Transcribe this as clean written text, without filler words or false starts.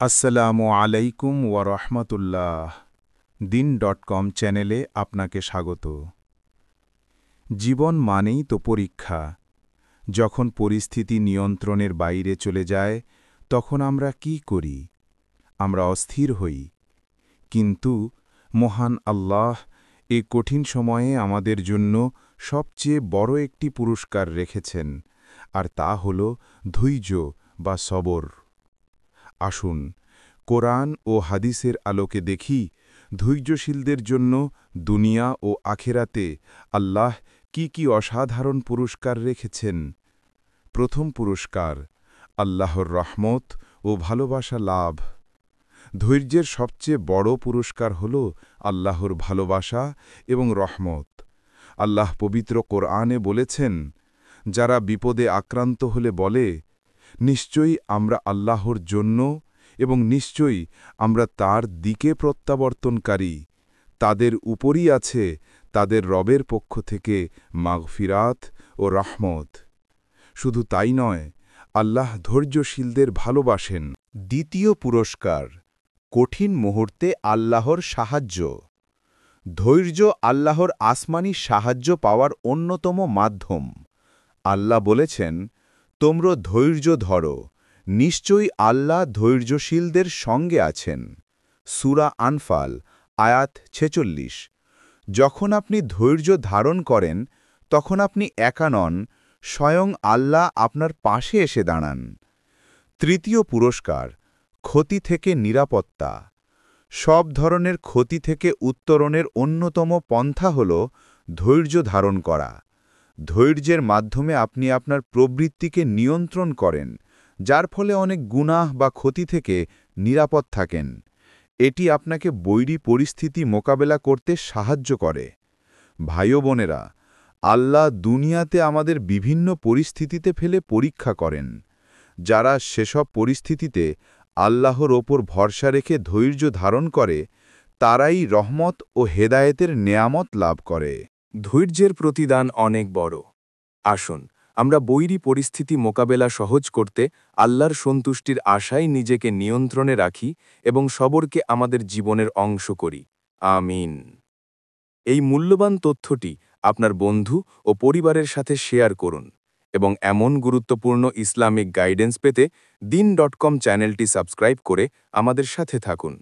আসসালামু আলাইকুম ওয়ারহমতুল্লাহ। দিন.কম চ্যানেলে আপনাকে স্বাগত। জীবন মানেই তো পরীক্ষা। যখন পরিস্থিতি নিয়ন্ত্রণের বাইরে চলে যায়, তখন আমরা কি করি? আমরা অস্থির হই। কিন্তু মহান আল্লাহ এ কঠিন সময়ে আমাদের জন্য সবচেয়ে বড় একটি পুরস্কার রেখেছেন, আর তা হল ধৈর্য বা সবর। আসুন কোরআন ও হাদিসের আলোকে দেখি ধৈর্যশীলদের জন্য দুনিয়া ও আখেরাতে আল্লাহ কি অসাধারণ পুরস্কার রেখেছেন। প্রথম পুরস্কার, আল্লাহর রহমত ও ভালোবাসা লাভ। ধৈর্যের সবচেয়ে বড় পুরস্কার হল আল্লাহর ভালোবাসা এবং রহমত। আল্লাহ পবিত্র কোরআনে বলেছেন, যারা বিপদে আক্রান্ত হলে বলে, নিশ্চয়ই আমরা আল্লাহর জন্য এবং নিশ্চয়ই আমরা তার দিকে প্রত্যাবর্তনকারী, তাদের উপরই আছে তাদের রবের পক্ষ থেকে মাগফিরাত ও রহমত। শুধু তাই নয়, আল্লাহ ধৈর্যশীলদের ভালোবাসেন। দ্বিতীয় পুরস্কার, কঠিন মুহূর্তে আল্লাহর সাহায্য। ধৈর্য আল্লাহর আসমানি সাহায্য পাওয়ার অন্যতম মাধ্যম। আল্লাহ বলেছেন, তোমরা ধৈর্য ধরো, নিশ্চয়ই আল্লাহ ধৈর্যশীলদের সঙ্গে আছেন। সূরা আনফাল আয়াত 46। যখন আপনি ধৈর্য ধারণ করেন, তখন আপনি একা নন, স্বয়ং আল্লাহ আপনার পাশে এসে দাঁড়ান। তৃতীয় পুরস্কার, ক্ষতি থেকে নিরাপত্তা। সব ধরনের ক্ষতি থেকে উত্তরণের অন্যতম পন্থা হল ধৈর্য ধারণ করা। ধৈর্যের মাধ্যমে আপনি আপনার প্রবৃত্তিকে নিয়ন্ত্রণ করেন, যার ফলে অনেক গুনাহ বা ক্ষতি থেকে নিরাপদ থাকেন। এটি আপনাকে বৈরী পরিস্থিতি মোকাবেলা করতে সাহায্য করে। ভাই ও বোনেরা, আল্লাহ দুনিয়াতে আমাদের বিভিন্ন পরিস্থিতিতে ফেলে পরীক্ষা করেন। যারা সেসব পরিস্থিতিতে আল্লাহর ওপর ভরসা রেখে ধৈর্য ধারণ করে, তারাই রহমত ও হেদায়েতের নেয়ামত লাভ করে। ধৈর্যের প্রতিদান অনেক বড়। আসুন আমরা বৈরী পরিস্থিতি মোকাবেলা সহজ করতে আল্লাহর সন্তুষ্টির আশায় নিজেকে নিয়ন্ত্রণে রাখি এবং সবরকে আমাদের জীবনের অংশ করি। আমিন। এই মূল্যবান তথ্যটি আপনার বন্ধু ও পরিবারের সাথে শেয়ার করুন এবং এমন গুরুত্বপূর্ণ ইসলামিক গাইডেন্স পেতে দিন.কম চ্যানেলটি সাবস্ক্রাইব করে আমাদের সাথে থাকুন।